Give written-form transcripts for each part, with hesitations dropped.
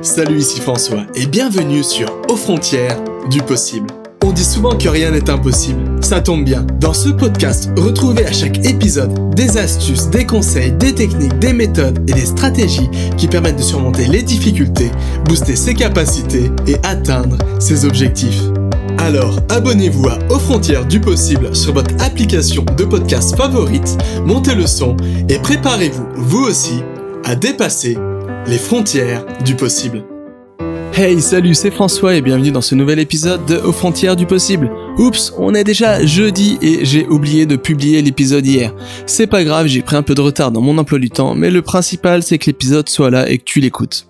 Salut, ici François et bienvenue sur Aux frontières du possible. On dit souvent que rien n'est impossible. Ça tombe bien. Dans ce podcast, retrouvez à chaque épisode des astuces, des conseils, des techniques, des méthodes et des stratégies qui permettent de surmonter les difficultés, booster ses capacités et atteindre ses objectifs. Alors, abonnez-vous à Aux frontières du possible sur votre application de podcast favorite, montez le son et préparez-vous, vous aussi, à dépasser les frontières du possible. Hey, salut, c'est François et bienvenue dans ce nouvel épisode de Aux frontières du possible. Oups, on est déjà jeudi et j'ai oublié de publier l'épisode hier. C'est pas grave, j'ai pris un peu de retard dans mon emploi du temps, mais le principal c'est que l'épisode soit là et que tu l'écoutes.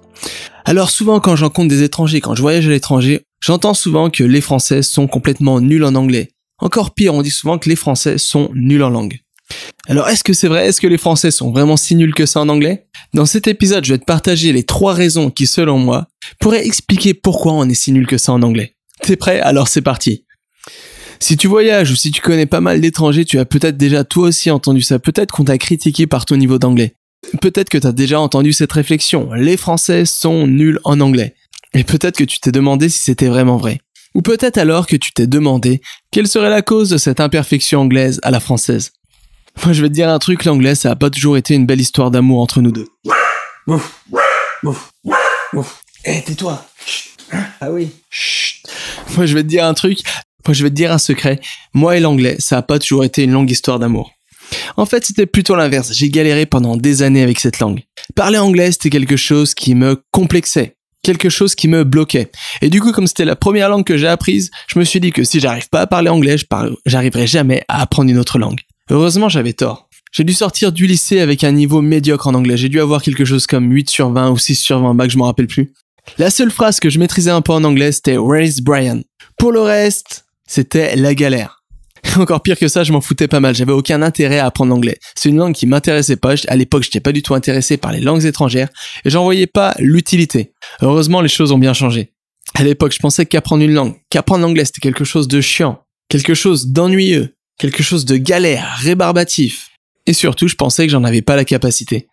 Alors souvent quand je rencontre des étrangers, quand je voyage à l'étranger, j'entends souvent que les Français sont complètement nuls en anglais. Encore pire, on dit souvent que les Français sont nuls en langue. Alors est-ce que c'est vrai? Est-ce que les Français sont vraiment si nuls que ça en anglais? Dans cet épisode, je vais te partager les 3 raisons qui, selon moi, pourraient expliquer pourquoi on est si nul que ça en anglais. T'es prêt? Alors c'est parti. Si tu voyages ou si tu connais pas mal d'étrangers, tu as peut-être déjà toi aussi entendu ça. Peut-être qu'on t'a critiqué par ton niveau d'anglais. Peut-être que t'as déjà entendu cette réflexion. Les Français sont nuls en anglais. Et peut-être que tu t'es demandé si c'était vraiment vrai. Ou peut-être alors que tu t'es demandé quelle serait la cause de cette imperfection anglaise à la française. Moi, je vais te dire un truc, l'anglais, ça a pas toujours été une belle histoire d'amour entre nous deux. Tais-toi. Ah oui. Chut. Moi, je vais te dire un truc. Moi, je vais te dire un secret. Moi et l'anglais, ça a pas toujours été une longue histoire d'amour. En fait, c'était plutôt l'inverse. J'ai galéré pendant des années avec cette langue. Parler anglais, c'était quelque chose qui me complexait. Quelque chose qui me bloquait. Et du coup, comme c'était la première langue que j'ai apprise, je me suis dit que si j'arrive pas à parler anglais, j'arriverai jamais à apprendre une autre langue. Heureusement, j'avais tort. J'ai dû sortir du lycée avec un niveau médiocre en anglais. J'ai dû avoir quelque chose comme 8 sur 20 ou 6 sur 20 bac, je m'en rappelle plus. La seule phrase que je maîtrisais un peu en anglais, c'était « Where is Brian ?» Pour le reste, c'était la galère. Encore pire que ça, je m'en foutais pas mal. J'avais aucun intérêt à apprendre l'anglais. C'est une langue qui m'intéressait pas. À l'époque, j'étais pas du tout intéressé par les langues étrangères et j'en voyais pas l'utilité. Heureusement, les choses ont bien changé. À l'époque, je pensais qu'apprendre l'anglais, c'était quelque chose de chiant, quelque chose d'ennuyeux, quelque chose de galère, rébarbatif. Et surtout, je pensais que j'en avais pas la capacité.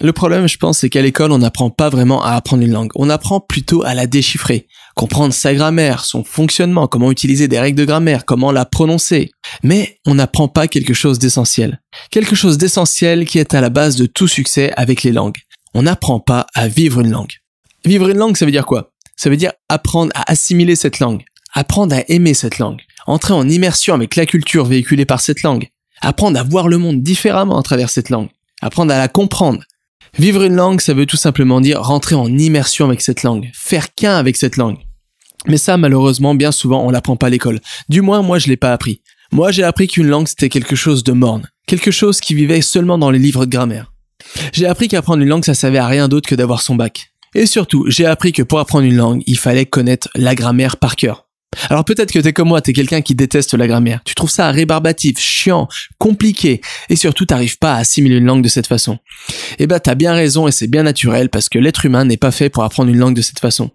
Le problème, je pense, c'est qu'à l'école, on n'apprend pas vraiment à apprendre une langue. On apprend plutôt à la déchiffrer, comprendre sa grammaire, son fonctionnement, comment utiliser des règles de grammaire, comment la prononcer. Mais on n'apprend pas quelque chose d'essentiel. Quelque chose d'essentiel qui est à la base de tout succès avec les langues. On n'apprend pas à vivre une langue. Vivre une langue, ça veut dire quoi? Ça veut dire apprendre à assimiler cette langue, apprendre à aimer cette langue, entrer en immersion avec la culture véhiculée par cette langue, apprendre à voir le monde différemment à travers cette langue, apprendre à la comprendre. Vivre une langue, ça veut tout simplement dire rentrer en immersion avec cette langue, faire qu'un avec cette langue. Mais ça, malheureusement, bien souvent, on l'apprend pas à l'école. Du moins, moi, je l'ai pas appris. Moi, j'ai appris qu'une langue, c'était quelque chose de morne, quelque chose qui vivait seulement dans les livres de grammaire. J'ai appris qu'apprendre une langue, ça servait à rien d'autre que d'avoir son bac. Et surtout, j'ai appris que pour apprendre une langue, il fallait connaître la grammaire par cœur. Alors peut-être que t'es comme moi, t'es quelqu'un qui déteste la grammaire. Tu trouves ça rébarbatif, chiant, compliqué, et surtout t'arrives pas à assimiler une langue de cette façon. Eh ben t'as bien raison et c'est bien naturel parce que l'être humain n'est pas fait pour apprendre une langue de cette façon.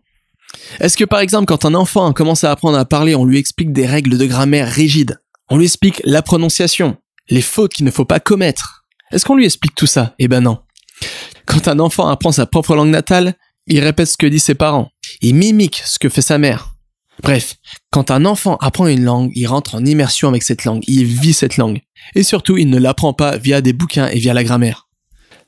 Est-ce que par exemple quand un enfant commence à apprendre à parler, on lui explique des règles de grammaire rigides? On lui explique la prononciation, les fautes qu'il ne faut pas commettre? Est-ce qu'on lui explique tout ça? Eh ben non. Quand un enfant apprend sa propre langue natale, il répète ce que disent ses parents. Il mimique ce que fait sa mère. Bref, quand un enfant apprend une langue, il rentre en immersion avec cette langue, il vit cette langue. Et surtout, il ne l'apprend pas via des bouquins et via la grammaire.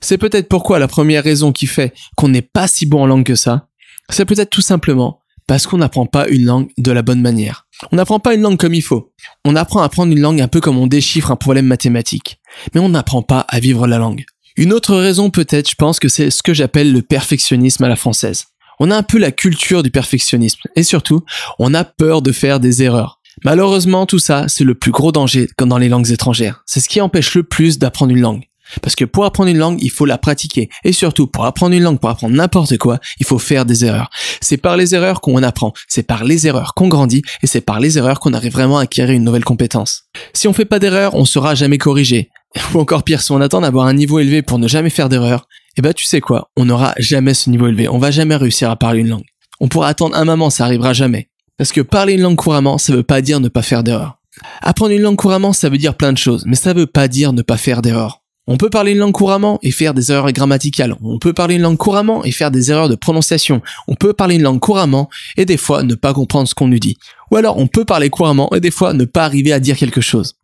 C'est peut-être pourquoi la première raison qui fait qu'on n'est pas si bon en langue que ça, c'est peut-être tout simplement parce qu'on n'apprend pas une langue de la bonne manière. On n'apprend pas une langue comme il faut. On apprend à apprendre une langue un peu comme on déchiffre un problème mathématique. Mais on n'apprend pas à vivre la langue. Une autre raison peut-être, je pense que c'est ce que j'appelle le perfectionnisme à la française. On a un peu la culture du perfectionnisme et surtout, on a peur de faire des erreurs. Malheureusement, tout ça, c'est le plus gros danger dans les langues étrangères. C'est ce qui empêche le plus d'apprendre une langue. Parce que pour apprendre une langue, il faut la pratiquer. Et surtout, pour apprendre une langue, pour apprendre n'importe quoi, il faut faire des erreurs. C'est par les erreurs qu'on apprend, c'est par les erreurs qu'on grandit et c'est par les erreurs qu'on arrive vraiment à acquérir une nouvelle compétence. Si on fait pas d'erreurs, on sera jamais corrigé. Ou encore pire, si on attend d'avoir un niveau élevé pour ne jamais faire d'erreurs, eh ben tu sais quoi, on n'aura jamais ce niveau élevé, on va jamais réussir à parler une langue. On pourra attendre un moment, ça arrivera jamais. Parce que parler une langue couramment, ça veut pas dire ne pas faire d'erreurs. Apprendre une langue couramment, ça veut dire plein de choses, mais ça veut pas dire ne pas faire d'erreurs. On peut parler une langue couramment et faire des erreurs grammaticales. On peut parler une langue couramment et faire des erreurs de prononciation. On peut parler une langue couramment et des fois ne pas comprendre ce qu'on nous dit. Ou alors on peut parler couramment et des fois ne pas arriver à dire quelque chose.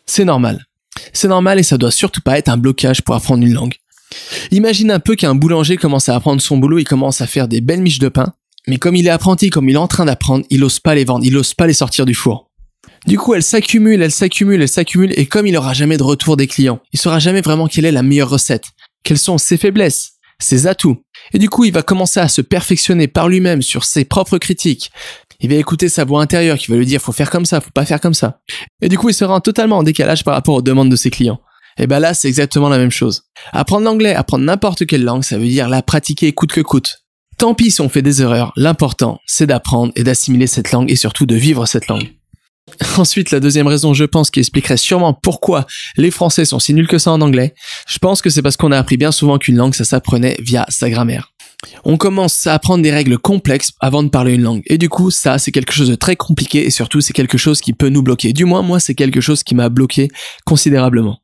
C'est normal. C'est normal et ça doit surtout pas être un blocage pour apprendre une langue. Imagine un peu qu'un boulanger commence à apprendre son boulot, il commence à faire des belles miches de pain, mais comme il est apprenti, comme il est en train d'apprendre, il ose pas les vendre, il ose pas les sortir du four. Du coup, elles s'accumulent, et comme il aura jamais de retour des clients, il saura jamais vraiment quelle est la meilleure recette, quelles sont ses faiblesses, ses atouts. Et du coup, il va commencer à se perfectionner par lui-même sur ses propres critiques. Il va écouter sa voix intérieure qui va lui dire faut faire comme ça, faut pas faire comme ça. Et du coup, il sera totalement en décalage par rapport aux demandes de ses clients. Et ben là, c'est exactement la même chose. Apprendre l'anglais, apprendre n'importe quelle langue, ça veut dire la pratiquer coûte que coûte. Tant pis si on fait des erreurs, l'important, c'est d'apprendre et d'assimiler cette langue et surtout de vivre cette langue. Ensuite, la deuxième raison, je pense, qui expliquerait sûrement pourquoi les Français sont si nuls que ça en anglais, je pense que c'est parce qu'on a appris bien souvent qu'une langue, ça s'apprenait via sa grammaire. On commence à apprendre des règles complexes avant de parler une langue. Et du coup, ça, c'est quelque chose de très compliqué et surtout, c'est quelque chose qui peut nous bloquer. Du moins, moi, c'est quelque chose qui m'a bloqué considérablement.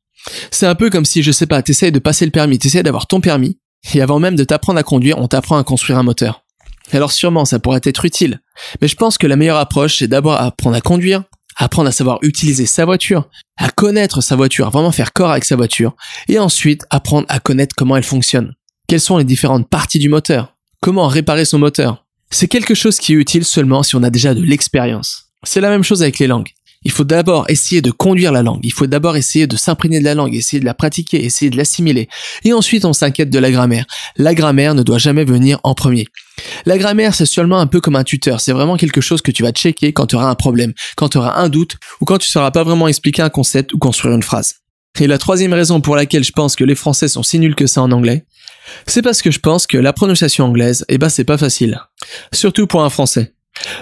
C'est un peu comme si, je sais pas, t'essayes de passer le permis, t'essayes d'avoir ton permis, et avant même de t'apprendre à conduire, on t'apprend à construire un moteur. Alors sûrement, ça pourrait être utile. Mais je pense que la meilleure approche, c'est d'abord apprendre à conduire, apprendre à savoir utiliser sa voiture, à connaître sa voiture, à vraiment faire corps avec sa voiture, et ensuite apprendre à connaître comment elle fonctionne. Quelles sont les différentes parties du moteur? Comment réparer son moteur? C'est quelque chose qui est utile seulement si on a déjà de l'expérience. C'est la même chose avec les langues. Il faut d'abord essayer de conduire la langue, il faut d'abord essayer de s'imprégner de la langue, essayer de la pratiquer, essayer de l'assimiler. Et ensuite, on s'inquiète de la grammaire. La grammaire ne doit jamais venir en premier. La grammaire, c'est seulement un peu comme un tuteur. C'est vraiment quelque chose que tu vas checker quand tu auras un problème, quand tu auras un doute, ou quand tu ne sauras pas vraiment expliquer un concept ou construire une phrase. Et la troisième raison pour laquelle je pense que les Français sont si nuls que ça en anglais, c'est parce que je pense que la prononciation anglaise, c'est pas facile. Surtout pour un Français.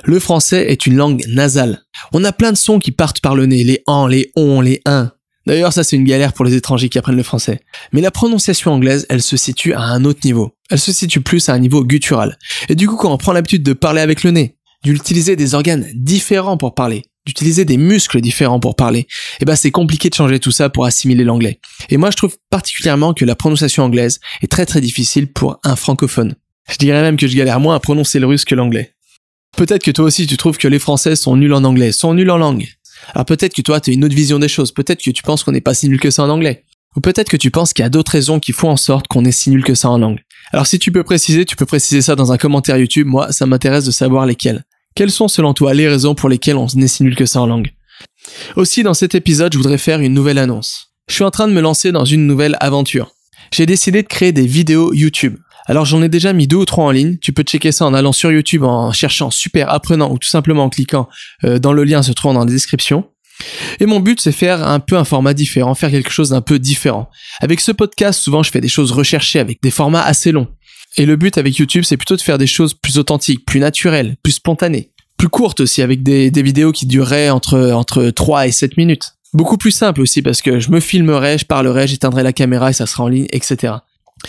Le français est une langue nasale. On a plein de sons qui partent par le nez, les en, les on, les un. D'ailleurs, ça c'est une galère pour les étrangers qui apprennent le français. Mais la prononciation anglaise, elle se situe à un autre niveau. Elle se situe plus à un niveau guttural. Et du coup, quand on prend l'habitude de parler avec le nez, d'utiliser des organes différents pour parler, d'utiliser des muscles différents pour parler, c'est compliqué de changer tout ça pour assimiler l'anglais. Et moi, je trouve particulièrement que la prononciation anglaise est très très difficile pour un francophone. Je dirais même que je galère moins à prononcer le russe que l'anglais. Peut-être que toi aussi tu trouves que les Français sont nuls en anglais, sont nuls en langue. Alors peut-être que toi tu as une autre vision des choses, peut-être que tu penses qu'on n'est pas si nul que ça en anglais. Ou peut-être que tu penses qu'il y a d'autres raisons qui font en sorte qu'on est si nul que ça en langue. Alors si tu peux préciser ça dans un commentaire YouTube, moi ça m'intéresse de savoir lesquelles. Quelles sont selon toi les raisons pour lesquelles on est si nul que ça en langue? Aussi dans cet épisode je voudrais faire une nouvelle annonce. Je suis en train de me lancer dans une nouvelle aventure. J'ai décidé de créer des vidéos YouTube. Alors j'en ai déjà mis 2 ou 3 en ligne, tu peux checker ça en allant sur YouTube en cherchant Super Apprenant ou tout simplement en cliquant dans le lien se trouvant dans la description. Et mon but c'est faire un peu un format différent, faire quelque chose d'un peu différent. Avec ce podcast, souvent je fais des choses recherchées avec des formats assez longs. Et le but avec YouTube c'est plutôt de faire des choses plus authentiques, plus naturelles, plus spontanées, plus courtes aussi avec des vidéos qui dureraient entre 3 et 7 minutes. Beaucoup plus simple aussi parce que je me filmerai, je parlerai, j'éteindrai la caméra et ça sera en ligne, etc.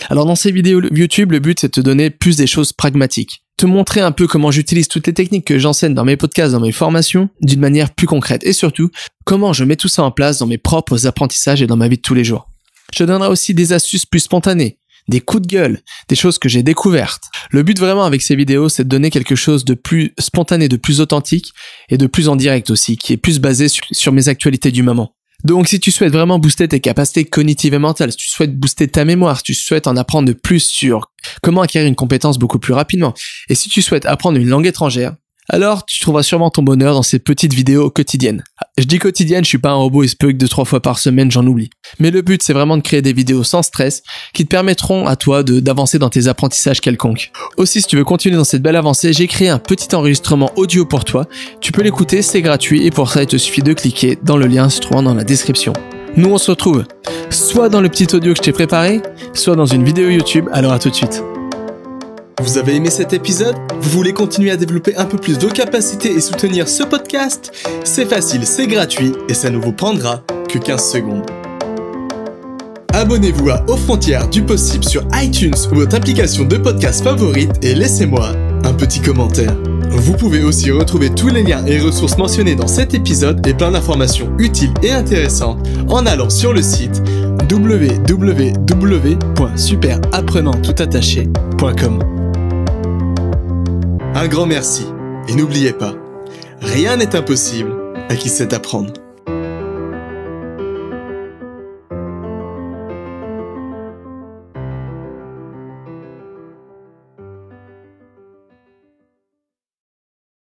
Alors dans ces vidéos YouTube, le but c'est de te donner plus des choses pragmatiques. Te montrer un peu comment j'utilise toutes les techniques que j'enseigne dans mes podcasts, dans mes formations, d'une manière plus concrète. Et surtout, comment je mets tout ça en place dans mes propres apprentissages et dans ma vie de tous les jours. Je te donnerai aussi des astuces plus spontanées, des coups de gueule, des choses que j'ai découvertes. Le but vraiment avec ces vidéos, c'est de donner quelque chose de plus spontané, de plus authentique et de plus en direct aussi, qui est plus basé sur mes actualités du moment. Donc si tu souhaites vraiment booster tes capacités cognitives et mentales, si tu souhaites booster ta mémoire, si tu souhaites en apprendre de plus sur comment acquérir une compétence beaucoup plus rapidement, et si tu souhaites apprendre une langue étrangère, alors tu trouveras sûrement ton bonheur dans ces petites vidéos quotidiennes. Je dis quotidienne, je suis pas un robot, il se peut que 2-3 fois par semaine j'en oublie. Mais le but c'est vraiment de créer des vidéos sans stress qui te permettront à toi d'avancer dans tes apprentissages quelconques. Aussi si tu veux continuer dans cette belle avancée, j'ai créé un petit enregistrement audio pour toi. Tu peux l'écouter, c'est gratuit et pour ça il te suffit de cliquer dans le lien se trouvant dans la description. Nous on se retrouve soit dans le petit audio que je t'ai préparé, soit dans une vidéo YouTube, alors à tout de suite. Vous avez aimé cet épisode? Vous voulez continuer à développer un peu plus vos capacités et soutenir ce podcast? C'est facile, c'est gratuit et ça ne vous prendra que 15 secondes. Abonnez-vous à Aux Frontières du Possible sur iTunes ou votre application de podcast favorite et laissez-moi un petit commentaire. Vous pouvez aussi retrouver tous les liens et ressources mentionnés dans cet épisode et plein d'informations utiles et intéressantes en allant sur le site www.superapprenanttoutattaché.com. Un grand merci et n'oubliez pas, rien n'est impossible à qui sait apprendre.